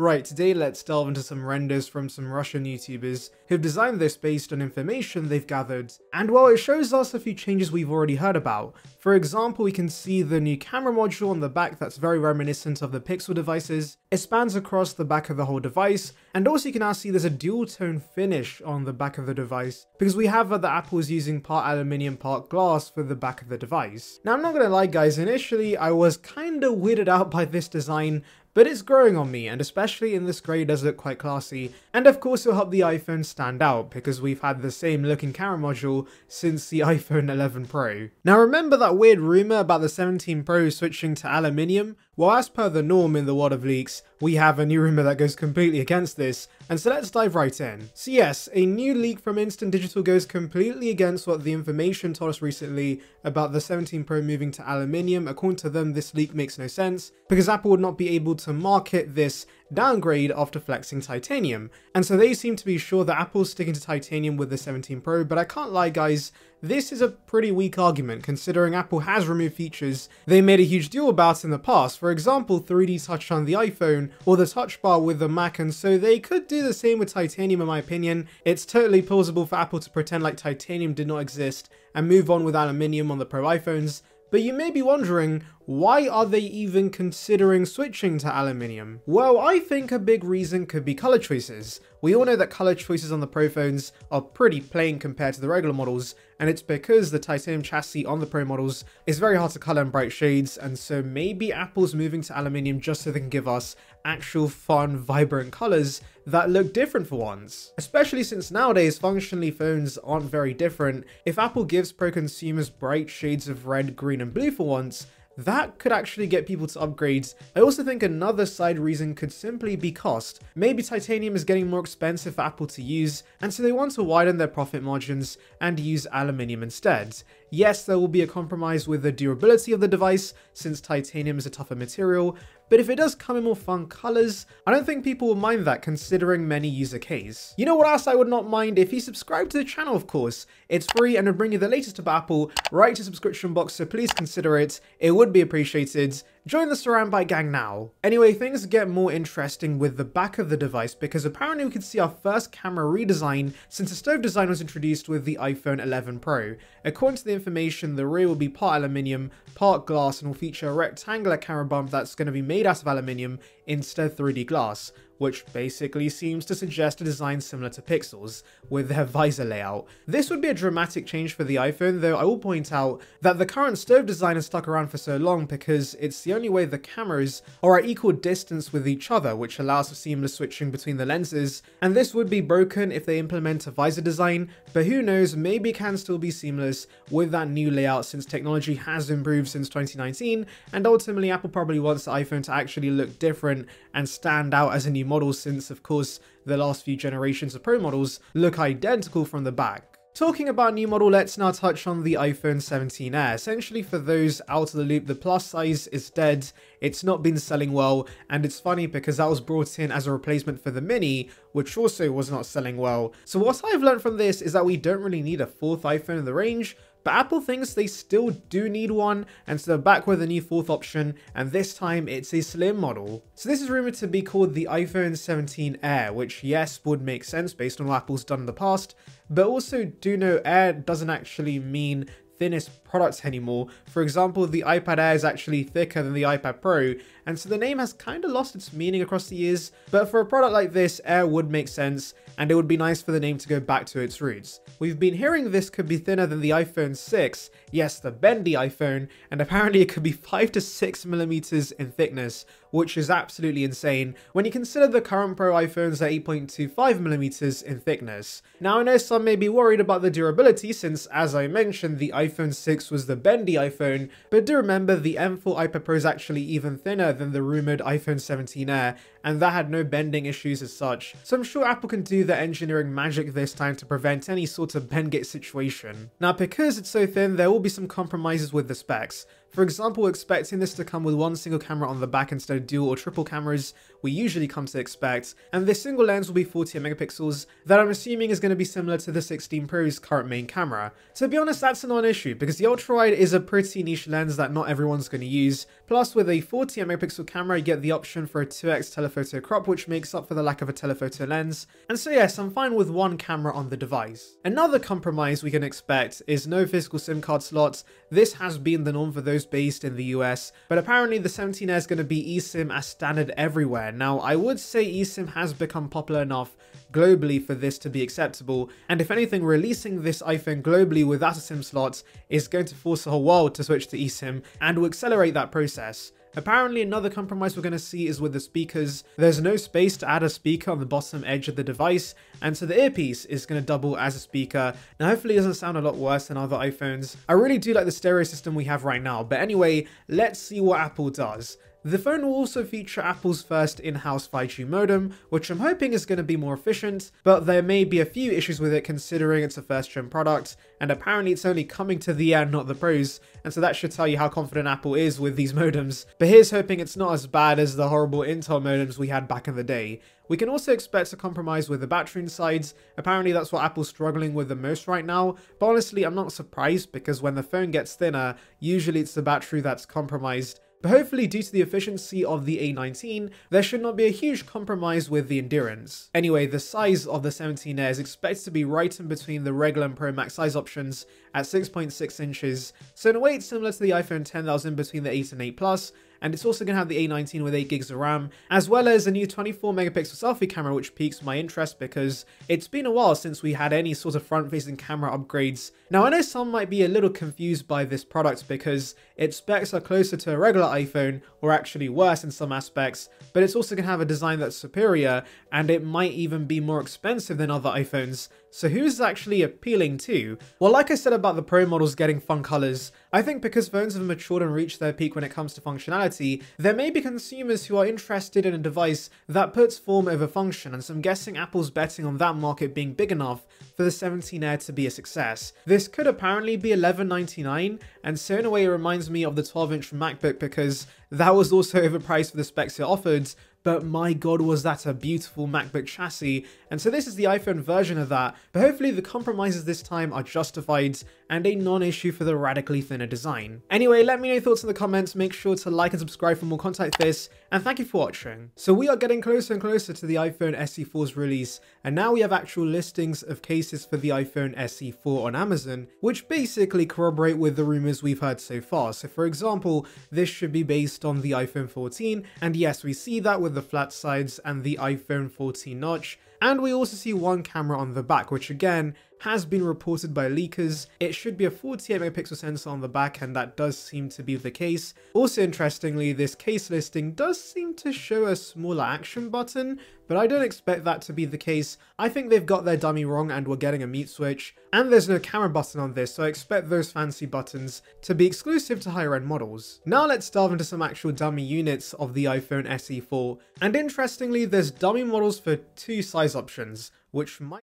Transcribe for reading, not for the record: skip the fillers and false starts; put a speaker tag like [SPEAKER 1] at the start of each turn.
[SPEAKER 1] Right, today let's delve into some renders from some Russian YouTubers who've designed this based on information they've gathered, and well, it shows us a few changes we've already heard about. For example, we can see the new camera module on the back that's very reminiscent of the Pixel devices. It spans across the back of the whole device, and also you can now see there's a dual tone finish on the back of the device, because we have that Apple is using part aluminium, part glass for the back of the device. Now I'm not gonna lie guys, initially I was kinda weirded out by this design, but it's growing on me, and especially in this grey it does look quite classy, and of course it'll help the iPhone stand out because we've had the same looking camera module since the iPhone 11 Pro. Now remember that weird rumour about the 17 Pro switching to aluminium? Well, as per the norm in the world of leaks, we have a new rumour that goes completely against this, and so let's dive right in. So yes, a new leak from Instant Digital goes completely against what the information told us recently about the 17 Pro moving to aluminium. According to them, this leak makes no sense, because Apple would not be able to market this downgrade after flexing titanium, and so they seem to be sure that Apple's sticking to titanium with the 17 Pro, but I can't lie guys, this is a pretty weak argument considering Apple has removed features they made a huge deal about in the past, for example 3D touch on the iPhone or the touch bar with the Mac, and so they could do the same with titanium in my opinion. It's totally plausible for Apple to pretend like titanium did not exist and move on with aluminium on the Pro iPhones. But you may be wondering, why are they even considering switching to aluminium? Well, I think a big reason could be color choices. We all know that color choices on the Pro phones are pretty plain compared to the regular models, and it's because the titanium chassis on the Pro models is very hard to color in bright shades, and so maybe Apple's moving to aluminium just so they can give us actual fun, vibrant colors that look different for once. Especially since nowadays functionally phones aren't very different. If Apple gives Pro consumers bright shades of red, green and blue for once, that could actually get people to upgrade. I also think another side reason could simply be cost. Maybe titanium is getting more expensive for Apple to use, and so they want to widen their profit margins and use aluminium instead. Yes, there will be a compromise with the durability of the device since titanium is a tougher material, but if it does come in more fun colors, I don't think people will mind that considering many use a case. You know what else I would not mind? If you subscribe to the channel, of course. It's free and it'll bring you the latest about Apple right to the subscription box, so please consider it. It would be appreciated. Join the Saranbyte gang now. Anyway, things get more interesting with the back of the device because apparently we could see our first camera redesign since the stove design was introduced with the iPhone 11 Pro. According to the information, the rear will be part aluminium, part glass, and will feature a rectangular camera bump that's going to be made out of aluminium instead of 3D glass, which basically seems to suggest a design similar to Pixel's with their visor layout. This would be a dramatic change for the iPhone, though I will point out that the current stove design has stuck around for so long because it's the only way the cameras are at equal distance with each other, which allows for seamless switching between the lenses, and this would be broken if they implement a visor design, but who knows, maybe it can still be seamless with that new layout since technology has improved since 2019, and ultimately Apple probably wants the iPhone to actually look different and stand out as a new model since, of course, the last few generations of Pro models look identical from the back. Talking about new model, let's now touch on the iPhone 17 Air. Essentially, for those out of the loop, the plus size is dead, it's not been selling well, and it's funny because that was brought in as a replacement for the Mini, which also was not selling well. So what I've learned from this is that we don't really need a fourth iPhone in the range, but Apple thinks they still do need one, and so they're back with a new fourth option, and this time it's a slim model. So this is rumored to be called the iPhone 17 Air, which yes, would make sense based on what Apple's done in the past, but also do know Air doesn't actually mean thinnest products anymore. For example, the iPad Air is actually thicker than the iPad Pro, and so the name has kind of lost its meaning across the years, but for a product like this, Air would make sense, and it would be nice for the name to go back to its roots. We've been hearing this could be thinner than the iPhone 6, yes, the bendy iPhone, and apparently it could be 5 to 6 millimeters in thickness, which is absolutely insane when you consider the current Pro iPhones are 8.25 millimeters in thickness. Now I know some may be worried about the durability since, as I mentioned, the iPhone 6 was the bendy iPhone, but do remember the M4 iPad Pro is actually even thinner than the rumored iPhone 17 Air, and that had no bending issues as such, so I'm sure Apple can do the engineering magic this time to prevent any sort of bendgate situation. Now because it's so thin, there will be some compromises with the specs. For example, we're expecting this to come with one single camera on the back instead of dual or triple cameras we usually come to expect, and this single lens will be 48 megapixels that I'm assuming is going to be similar to the 16 Pro's current main camera. To be honest, that's a non-issue because the ultra-wide is a pretty niche lens that not everyone's going to use, plus with a 48 megapixel camera you get the option for a 2x telephoto telephoto crop, which makes up for the lack of a telephoto lens. And so yes, I'm fine with one camera on the device. Another compromise we can expect is no physical SIM card slots. This has been the norm for those based in the US, but apparently the 17 is going to be eSIM as standard everywhere. Now, I would say eSIM has become popular enough globally for this to be acceptable, and if anything, releasing this iPhone globally without a SIM slot is going to force the whole world to switch to eSIM and will accelerate that process. Apparently, another compromise we're going to see is with the speakers. There's no space to add a speaker on the bottom edge of the device, and so the earpiece is going to double as a speaker. Now, hopefully it doesn't sound a lot worse than other iPhones. I really do like the stereo system we have right now, but anyway, let's see what Apple does. The phone will also feature Apple's first in-house 5G modem, which I'm hoping is going to be more efficient, but there may be a few issues with it considering it's a first-gen product, and apparently it's only coming to the end, not the pros, and so that should tell you how confident Apple is with these modems. But here's hoping it's not as bad as the horrible Intel modems we had back in the day. We can also expect a compromise with the battery insides. Apparently that's what Apple's struggling with the most right now, but honestly I'm not surprised because when the phone gets thinner, usually it's the battery that's compromised. But hopefully due to the efficiency of the A19, there should not be a huge compromise with the endurance. Anyway, the size of the 17 is expected to be right in between the regular and Pro Max size options at 6.6 inches, so in a way it's similar to the iPhone X that was in between the 8 and 8 Plus, and it's also going to have the A19 with 8 gigs of RAM, as well as a new 24 megapixel selfie camera, which piques my interest because it's been a while since we had any sort of front-facing camera upgrades. Now I know some might be a little confused by this product because its specs are closer to a regular iPhone, or actually worse in some aspects, but it's also going to have a design that's superior, and it might even be more expensive than other iPhones. So who's actually appealing to? Well, like I said about the Pro models getting fun colors, I think because phones have matured and reached their peak when it comes to functionality, there may be consumers who are interested in a device that puts form over function, and so I'm guessing Apple's betting on that market being big enough for the 17 Air to be a success. This could apparently be $11.99, and so in a way it reminds me of the 12-inch MacBook because that was also overpriced for the specs it offered, but my god was that a beautiful MacBook chassis, and so this is the iPhone version of that, but hopefully the compromises this time are justified and a non-issue for the radically thinner design. Anyway, let me know your thoughts in the comments, make sure to like and subscribe for more content like this, and thank you for watching. So we are getting closer and closer to the iPhone SE4's release, and now we have actual listings of cases for the iPhone SE4 on Amazon, which basically corroborate with the rumors we've heard so far. So for example, this should be based on the iPhone 14, and yes, we see that with the flat sides and the iPhone 14 notch, and we also see one camera on the back, which again has been reported by leakers. It should be a 48 megapixel sensor on the back, and that does seem to be the case. Also interestingly, this case listing does seem to show a smaller action button, but I don't expect that to be the case. I think they've got their dummy wrong and we're getting a mute switch, and there's no camera button on this, so I expect those fancy buttons to be exclusive to higher end models. Now let's delve into some actual dummy units of the iPhone SE4, and interestingly there's dummy models for two size options, which might